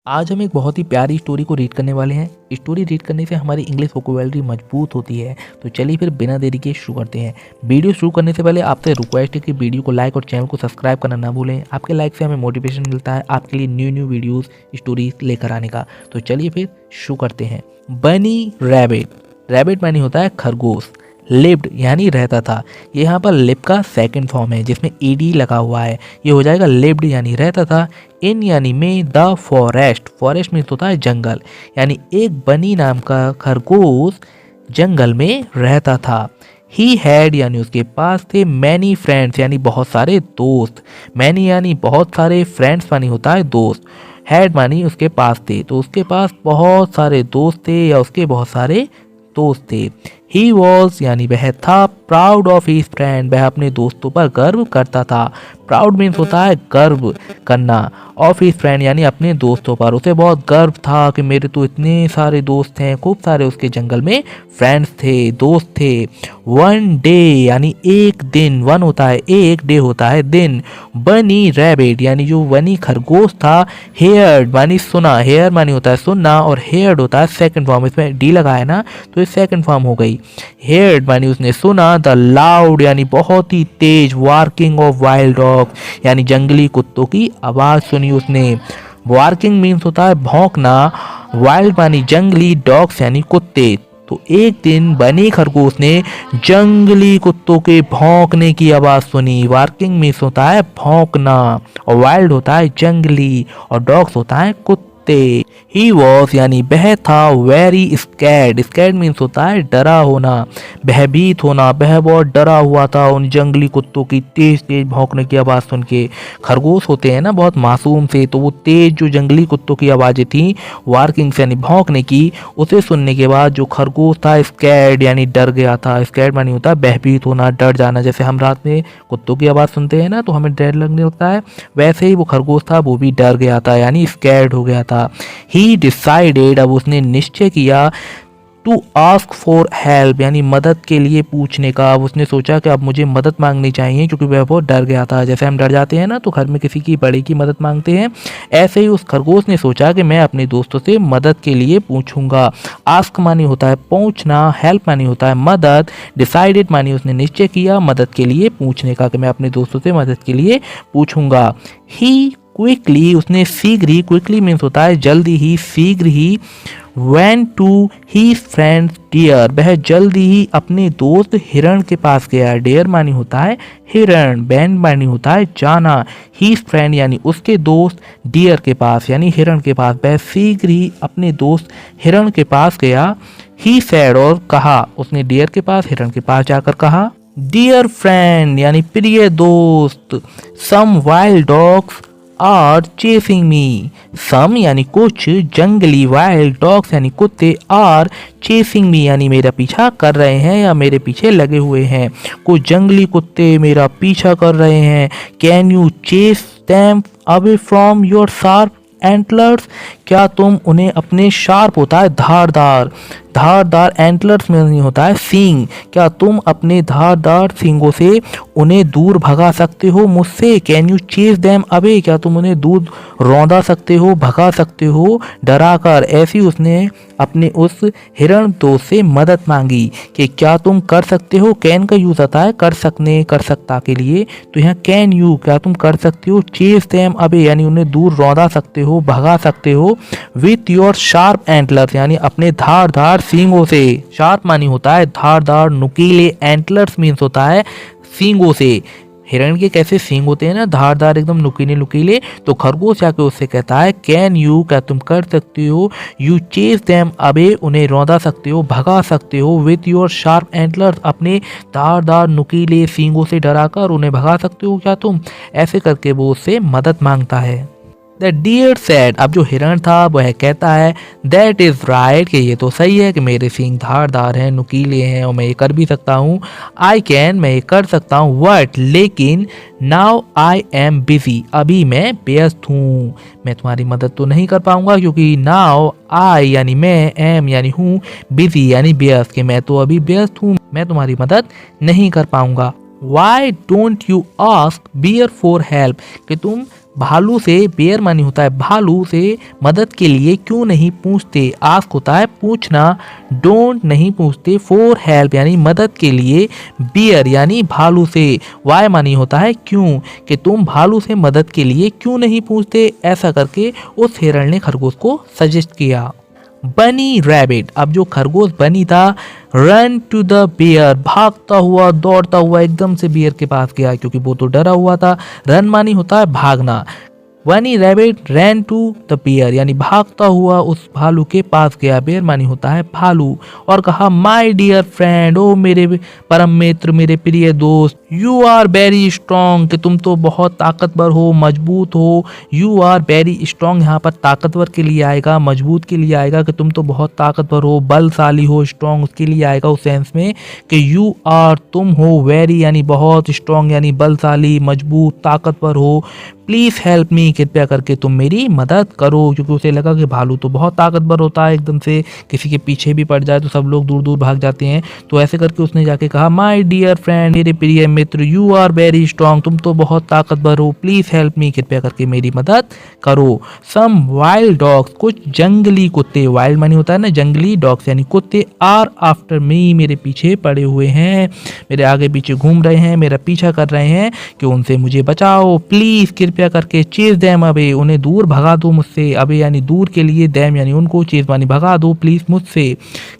आज हम एक बहुत ही प्यारी स्टोरी को रीड करने वाले हैं। स्टोरी रीड करने से हमारी इंग्लिश वोकैबुलरी मजबूत होती है। तो चलिए फिर बिना देरी के शुरू करते हैं। वीडियो शुरू करने से पहले आपसे रिक्वेस्ट है कि वीडियो को लाइक और चैनल को सब्सक्राइब करना ना भूलें। आपके लाइक से हमें मोटिवेशन मिलता है आपके लिए न्यू वीडियोस स्टोरीज लेकर आने का। तो चलिए फिर शुरू करते हैं। बनी रैबिट, रैबिट मानी होता है खरगोश। लिव्ड यानी रहता था। ये यहाँ पर लिव का सेकंड फॉर्म है जिसमें ईडी लगा हुआ है। ये हो जाएगा लिव्ड यानी रहता था। इन यानी में द फॉरेस्ट, फॉरेस्ट मीन्स होता है जंगल, यानी एक बनी नाम का खरगोश जंगल में रहता था। ही हैड यानी उसके पास थे मैनी फ्रेंड्स यानी बहुत सारे दोस्त। मैनी यानी बहुत सारे, फ्रेंड्स मानी होता है दोस्त। हैड मानी उसके पास थे, तो उसके पास बहुत सारे दोस्त थे या उसके बहुत सारे दोस्त थे। ही वॉज यानी वह था प्राउड ऑफ हिज फ्रेंड, वह अपने दोस्तों पर गर्व करता था। प्राउड मीन्स होता है गर्व करना, ऑफ हिज फ्रेंड यानी अपने दोस्तों पर। उसे बहुत गर्व था कि मेरे तो इतने सारे दोस्त हैं, खूब सारे उसके जंगल में फ्रेंड्स थे, दोस्त थे। वन डे यानी एक दिन, वन होता है एक, डे होता है दिन। बनी रैबिट यानी जो बनी खरगोश था, हेयर्ड मानी सुना, हेयर मानी होता है सुनना और हेयर्ड होता है सेकंड फॉर्म, इसमें डी लगा है ना तो ये सेकंड फॉर्म हो गई। हेयर्ड मानी उसने सुना, द लाउड यानी बहुत ही तेज, वार्किंग ऑफ वाइल्ड डॉग यानी जंगली कुत्तों की आवाज सुनी उसने। वार्किंग मीन्स होता है भौंकना, वाइल्ड मानी जंगली, डॉग्स यानी कुत्ते। तो एक दिन बनी खरगोश ने जंगली कुत्तों के भौंकने की आवाज सुनी। वार्किंग मीन्स होता है भौंकना और वाइल्ड होता है जंगली और डॉग्स होता है कुत्ते। ही वॉज यानी वह था वेरी स्कैर्ड, स्कैर्ड मीन्स होता है डरा होना, भयभीत होना। वह बहुत डरा हुआ था उन जंगली कुत्तों की तेज तेज भौंकने की आवाज़ सुन के। खरगोश होते हैं ना बहुत मासूम से, तो वो तेज जो जंगली कुत्तों की आवाज़ें थी वार्किंग से यानी भौंकने की, उसे सुनने के बाद जो खरगोश था स्कैर्ड यानी डर गया था। स्कैर्ड मानी होता है भयभीत होना, डर जाना। जैसे हम रात में कुत्तों की आवाज़ सुनते हैं ना तो हमें डर लगने लगता है, वैसे ही वो खरगोश था वो भी डर गया था यानी स्कैर्ड हो गया था। ही डिसाइडेड, अब उसने निश्चय किया, टू आस्क फॉर हेल्प यानी मदद के लिए पूछने का। अब उसने सोचा कि अब मुझे मदद मांगनी चाहिए क्योंकि वह बहुत डर गया था। जैसे हम डर जाते हैं ना तो घर में किसी की बड़े की मदद मांगते हैं, ऐसे ही उस खरगोश ने सोचा कि मैं अपने दोस्तों से मदद के लिए पूछूंगा। आस्क मानी होता है पूछना, हेल्प मानी होता है मदद, डिसाइडेड मानी उसने निश्चय किया मदद के लिए पूछने का कि मैं अपने दोस्तों से मदद के लिए पूछूंगा। ही क्विकली उसने शीघ्र ही, क्विकली मीन्स होता है जल्दी ही, शीघ्र ही, went to his friend deer, वह जल्दी ही अपने दोस्त हिरण के पास गया। डेयर मानी होता है हिरण, बैंड मानी होता है जाना। his friend यानी उसके दोस्त, डियर के पास यानी हिरण के पास, वह शीघ्र ही अपने दोस्त हिरण के पास गया। he said और कहा, उसने डियर के पास, हिरण के पास जाकर कहा, डियर फ्रेंड यानी प्रिय दोस्त, some wild dogs are chasing me. Some यानी कुछ, जंगली, वाइल्ड डॉग्स यानी कुत्ते, आर चेसिंग मी यानी मेरा पीछा कर रहे हैं या मेरे पीछे लगे हुए हैं। कुछ जंगली कुत्ते मेरा पीछा कर रहे हैं। Can you chase them away from your sharp antlers, क्या तुम उन्हें अपने शार्प होता है धारदार, धारदार एंटलर्स में नहीं होता है सींग, क्या तुम अपने धारदार सींगों से उन्हें दूर भगा सकते हो मुझसे। Can you chase them away, क्या तुम उन्हें दूर रौंदा सकते हो, भगा सकते हो डरा कर। ऐसी उसने अपने उस हिरण दोस्त से मदद मांगी कि क्या तुम कर सकते हो। कैन का यूज आता है कर सकने, कर सकता के लिए, तो यहाँ कैन यू, क्या तुम कर सकते हो। चेस देम अवे यानी उन्हें दूर रौंदा सकते हो, भगा सकते हो। विथ योर शार्प एंटलर्स यानी अपने धारदार सींगों से। शार्प मानी होता है धारदार, नुकीले, एंटलर्स मीन्स होता है सींगों से। हिरण के कैसे सींग होते हैं ना, धारदार एकदम नुकीले नुकीले। तो खरगोश जाके उससे कहता है कैन यू, क्या तुम कर सकते हो। यू चेस देम अवे, उन्हें रौंदा सकते हो, भगा सकते हो। विथ योर शार्प एंटलर्स, अपने धारदार नुकीले सींगों से डराकर उन्हें भगा सकते हो क्या तुम। ऐसे करके वो उससे मदद मांगता है। द डियर सेड, अब जो हिरण था वह कहता है, दैट इज़ राइट, कि ये तो सही है कि मेरे सींग धारदार हैं, नुकीले हैं और मैं ये कर भी सकता हूँ। आई कैन, मैं ये कर सकता हूँ। वट, लेकिन, नाउ आई एम बिजी, अभी मैं व्यस्त हूँ, मैं तुम्हारी मदद तो नहीं कर पाऊंगा क्योंकि नाउ आई यानी मैं, एम यानी हूँ, बिजी यानी व्यस्त, कि मैं तो अभी व्यस्त हूँ, मैं तुम्हारी मदद नहीं कर पाऊंगा। Why don't you ask bear for help, कि तुम भालू से, बेयर मानी होता है भालू से मदद के लिए क्यों नहीं पूछते। आस्क होता है पूछना, डोंट नहीं पूछते, फॉर हेल्प यानी मदद के लिए, बियर यानी भालू से, वाई मानी होता है क्यों, कि तुम भालू से मदद के लिए क्यों नहीं पूछते। ऐसा करके उस हिरण ने खरगोश को सजेस्ट किया। बनी रैबिट, अब जो खरगोश बनी था, रन टू द बियर, भागता हुआ दौड़ता हुआ एकदम से बियर के पास गया, क्योंकि वो तो डरा हुआ था। रन मानी होता है भागना। Bunny rabbit ran to the bear यानी भागता हुआ उस भालू के पास गया। बेयर मानी होता है भालू, और कहा माय डियर फ्रेंड, ओ मेरे परम मित्र, मेरे प्रिय दोस्त, यू आर वेरी स्ट्रॉन्ग, कि तुम तो बहुत ताकतवर हो, मजबूत हो। यू आर वेरी स्ट्रॉन्ग यहाँ पर ताकतवर के लिए आएगा, मजबूत के लिए आएगा, कि तुम तो बहुत ताकतवर हो, बलशाली हो। स्ट्रॉन्ग उसके लिए आएगा उस सेंस में कि यू आर तुम हो, वेरी यानी बहुत, स्ट्रॉन्ग यानी बलशाली, मजबूत, ताकतवर हो। प्लीज़ हेल्प मी, कृपया करके तुम मेरी मदद करो, क्योंकि उसे लगा कि भालू तो बहुत ताकतवर होता है, एकदम से किसी के पीछे भी पड़ जाए तो सब लोग दूर दूर भाग जाते हैं। तो ऐसे करके उसने जाके कहा माय डियर फ्रेंड, मेरे प्रिय मित्र, यू आर वेरी स्ट्रॉन्ग, तुम तो बहुत ताकतवर हो, प्लीज़ हेल्प मी, कृपया करके मेरी मदद करो। सम वाइल्ड डॉग्स, कुछ जंगली कुत्ते, वाइल्ड मानी होता है ना जंगली, डॉग्स यानी कुत्ते, आर आफ्टर मी, मेरे पीछे पड़े हुए हैं, मेरे आगे पीछे घूम रहे हैं, मेरा पीछा कर रहे हैं, कि उनसे मुझे बचाओ, प्लीज़ कृपया करके, चेज दैम अवे, उन्हें दूर भगा दो मुझसे। अबे यानी दूर के लिए, दैम यानी उनको, चेज मानी भगा दो, प्लीज मुझसे,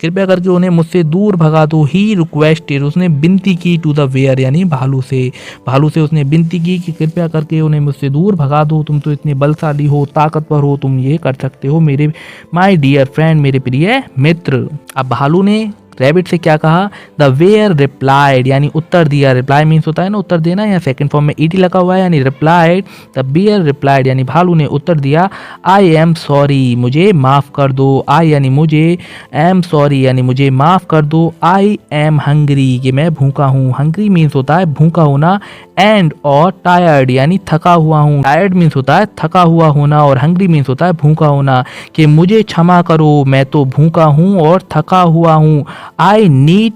कृपया करके उन्हें मुझसे दूर भगा दो। ही रिक्वेस्टेड, उसने विनती की, टू द वेयर यानी भालू से उसने विनती की कि कृपया करके उन्हें मुझसे दूर भगा दो, तुम तो इतने बलशाली हो, ताकतवर हो, तुम ये कर सकते हो मेरे, माय डियर फ्रेंड, मेरे प्रिय मित्र। अब भालू ने रैबिट से क्या कहा, द वेयर रिप्लाइड यानी उत्तर दिया। रिप्लाई मीन्स होता है ना उत्तर देना, या सेकंड फॉर्म में ईडी लगा हुआ है यानी रिप्लाइड। द बियर रिप्लाइड यानी भालू ने उत्तर दिया, आई एम सॉरी, मुझे माफ़ कर दो। आई यानी मुझे, एम सॉरी यानी मुझे माफ़ कर दो। आई एम हंग्री, कि मैं भूखा हूँ। हंग्री मीन्स होता है भूखा होना, एंड और टायर्ड यानी थका हुआ हूँ। टायर्ड मीन्स होता है थका हुआ होना, और हंग्री मीन्स होता है भूखा होना, कि मुझे क्षमा करो, मैं तो भूखा हूँ और थका हुआ हूँ। I need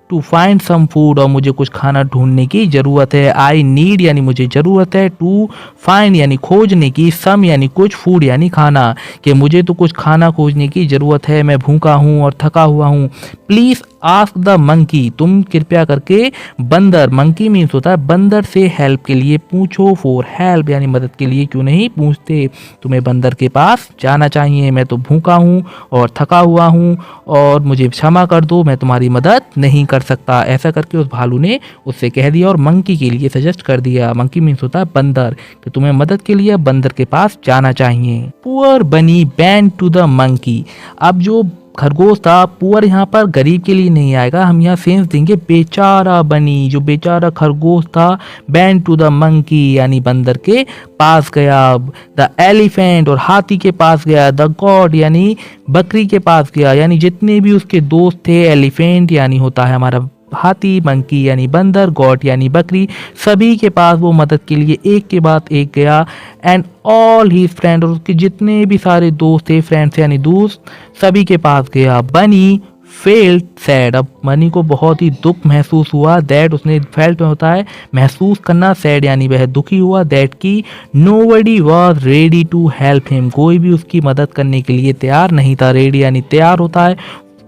to find some food, और मुझे कुछ खाना ढूंढने की ज़रूरत है। आई नीड यानी मुझे ज़रूरत है, टू फाइंड यानी खोजने की, सम यानी कुछ, फूड यानी खाना, कि मुझे तो कुछ खाना खोजने की ज़रूरत है, मैं भूखा हूँ और थका हुआ हूँ। प्लीज़ आस्क द मंकी, तुम कृपया करके बंदर, मंकी मीन्स होता है बंदर, से हेल्प के लिए पूछो। फॉर हेल्प यानी मदद के लिए क्यों नहीं पूछते, तुम्हें बंदर के पास जाना चाहिए, मैं तो भूखा हूँ और थका हुआ हूँ, और मुझे क्षमा कर दो, मैं तुम्हारी मदद नहीं कर सकता। ऐसा करके उस भालू ने उससे कह दिया, और मंकी के लिए सजेस्ट कर दिया। मंकी मीन्स होता है बंदर, कि तुम्हें मदद के लिए बंदर के पास जाना चाहिए। पुअर बनी बैंड टू द मंकी, अब जो खरगोश था, पुअर यहाँ पर गरीब के लिए नहीं आएगा, हम यहाँ सेंस देंगे बेचारा बनी, जो बेचारा खरगोश था, बैंड टू द मंकी यानी बंदर के पास गया। द एलिफेंट और हाथी के पास गया। द गॉड यानी बकरी के पास गया, यानी जितने भी उसके दोस्त थे, एलिफेंट यानी होता है हमारा हाथी, मंकी यानी बंदर, गॉट यानी बकरी, सभी के पास वो मदद के लिए एक के बाद एक गया। एंड ऑल ही फ्रेंड, और उसके जितने भी सारे दोस्त थे, फ्रेंड्स यानी दोस्त, सभी के पास गया। बनी फेल्ट सैड, अब बनी को बहुत ही दुख महसूस हुआ। दैट उसने फेल्ट में होता है महसूस करना, सैड यानी वह दुखी हुआ। दैट की nobody was ready to help him, कोई भी उसकी मदद करने के लिए तैयार नहीं था। रेडी यानी तैयार होता है,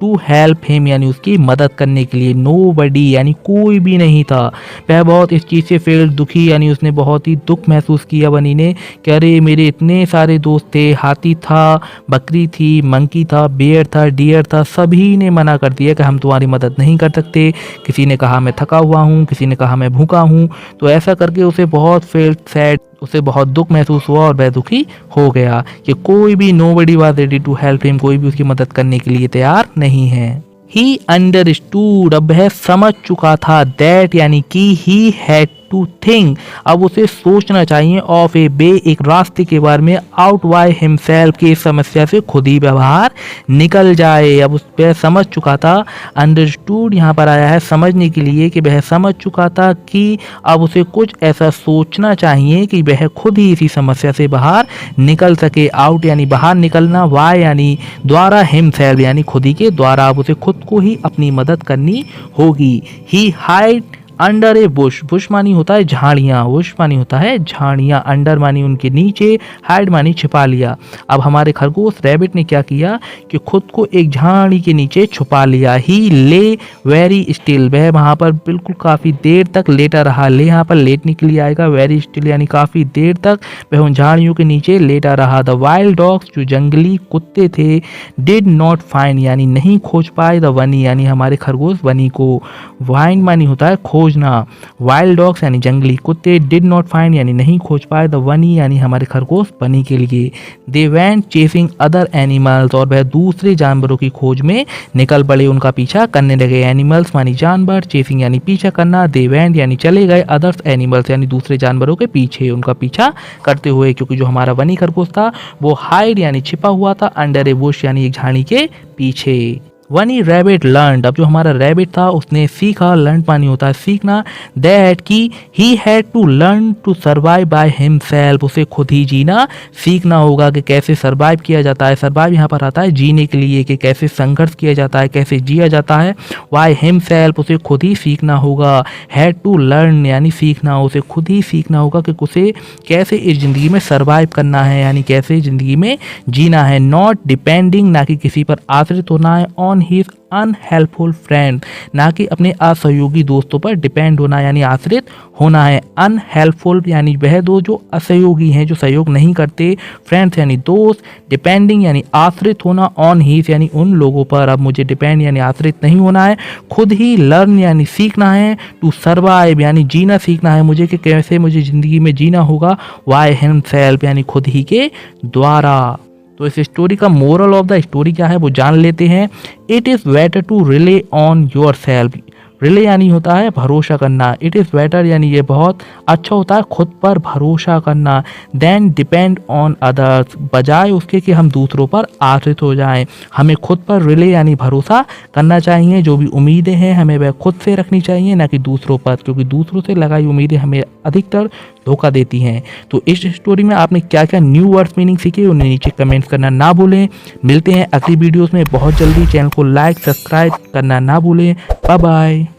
टू हेल्प हिम यानी उसकी मदद करने के लिए। नोबडी यानी कोई भी नहीं था। वह बहुत इस चीज़ से फेल, दुखी यानी उसने बहुत ही दुख महसूस किया बनी ने, कि अरे मेरे इतने सारे दोस्त थे, हाथी था, बकरी थी, मंकी था, बेयर था, डियर था, सभी ने मना कर दिया कि हम तुम्हारी मदद नहीं कर सकते। किसी ने कहा मैं थका हुआ हूँ, किसी ने कहा मैं भूखा हूँ। तो ऐसा करके उसे बहुत फेल सैड, उसे बहुत दुख महसूस हुआ और वह दुखी हो गया कि कोई भी, nobody was ready to help him, कोई भी उसकी मदद करने के लिए तैयार नहीं है। ही अंडरस्टूड, अब वह समझ चुका था। दैट यानी कि ही हैड टू थिंक, अब उसे सोचना चाहिए। ऑफ ए वे, एक रास्ते के बारे में। आउट बाय हिमसेल्फ, की इस समस्या से खुद ही व्यवहार निकल जाए। अब उस पर समझ चुका था। अंडरस्टूड यहाँ पर आया है समझने के लिए, कि वह समझ चुका था कि अब उसे कुछ ऐसा सोचना चाहिए कि वह खुद ही इसी समस्या से बाहर निकल सके। आउट यानी बाहर निकलना, वाई यानी द्वारा, हिमसेल्फ यानी खुद ही के द्वारा। अब उसे खुद को ही अपनी मदद करनी होगी। ही हाइड अंडर ए बुश, बुश मानी होता है झाड़ियाँ, बुश मानी होता है झाड़ियाँ, अंडर मानी उनके नीचे, हाइड मानी छिपा लिया। अब हमारे खरगोश रैबिट ने क्या किया कि खुद को एक झाड़ी के नीचे छुपा लिया। ही ले वेरी स्टिल, वह वहाँ पर बिल्कुल काफ़ी देर तक लेटा रहा। ले यहाँ पर लेटने के लिए आएगा, वेरी स्टिल यानी काफ़ी देर तक वह उन झाड़ियों के नीचे लेटा रहा। द वाइल्ड डॉग्स, जो जंगली कुत्ते थे, डिड नॉट फाइंड यानी नहीं खोज पाए द बनी यानी हमारे खरगोश बनी को। फाइंड मानी होता है खोजना, वाइल्ड डॉग्स यानी जंगली कुत्ते, डिड नॉट फाइंड यानी नहीं खोज पाए द बनी यानी हमारे खरगोश बनी के लिए। They went chasing other animals, और वह दूसरे जानवरों की खोज में निकल पड़े, उनका पीछा करने लगे। एनिमल्स मानी जानवर, चेसिंग यानी पीछा करना, दे वेंट यानी चले गए, अदर्स एनिमल्स यानी दूसरे जानवरों के पीछे, उनका पीछा करते हुए, क्योंकि जो हमारा बनी खरगोश था वो हाइड यानी छिपा हुआ था, अंडर ए बुश यानी एक झाड़ी के पीछे। वनी रैबिट लर्न, अब जो हमारा रैबिट था उसने सीखा, लर्न मानी होता है सीखना, दैट कि he had to learn to survive by himself, उसे खुद ही जीना सीखना होगा कि कैसे सर्वाइव किया जाता है। सर्वाइव यहाँ पर आता है जीने के लिए, कि कैसे संघर्ष किया जाता है, कैसे जिया जाता है। बाय हिमसेल्फ, उसे खुद ही सीखना होगा। हैड टू लर्न यानी सीखना, उसे खुद ही सीखना होगा कि उसे कैसे इस ज़िंदगी में सर्वाइव करना है, यानी कैसे ज़िंदगी में जीना है। नॉट डिपेंडिंग, ना कि किसी पर आश्रित होना है, ऑन his अनहेल्पफुल फ्रेंड, ना कि अपने असहयोगी दोस्तों पर डिपेंड होना यानी आश्रित होना है। अनहेल्पफुल यानी वह दो जो असहयोगी हैं, जो सहयोग नहीं करते, फ्रेंड्स यानी दोस्त, डिपेंडिंग यानी आश्रित होना, ऑन हीस यानी उन लोगों पर। अब मुझे डिपेंड यानी आश्रित नहीं होना है, खुद ही लर्न यानी सीखना है, टू सर्वाइव यानी जीना सीखना है मुझे, कि कैसे मुझे ज़िंदगी में जीना होगा, वाई हिमसेल्फ यानी खुद ही के द्वारा। तो इस स्टोरी का मोरल ऑफ द स्टोरी क्या है वो जान लेते हैं। It is better to rely on yourself, rely यानी होता है भरोसा करना, इट इज़ बेटर यानी ये बहुत अच्छा होता है खुद पर भरोसा करना, देन डिपेंड ऑन अदर्स, बजाय उसके कि हम दूसरों पर आश्रित हो जाएं। हमें खुद पर रिले यानी भरोसा करना चाहिए, जो भी उम्मीदें हैं हमें वह खुद से रखनी चाहिए, ना कि दूसरों पर, क्योंकि दूसरों से लगाई उम्मीदें हमें अधिकतर धोखा देती हैं। तो इस स्टोरी में आपने क्या क्या न्यू वर्ड्स मीनिंग सीखे उन्हें नीचे कमेंट्स करना ना भूलें। मिलते हैं अगली वीडियोस में बहुत जल्दी। चैनल को लाइक सब्सक्राइब करना ना भूलें। Bye bye.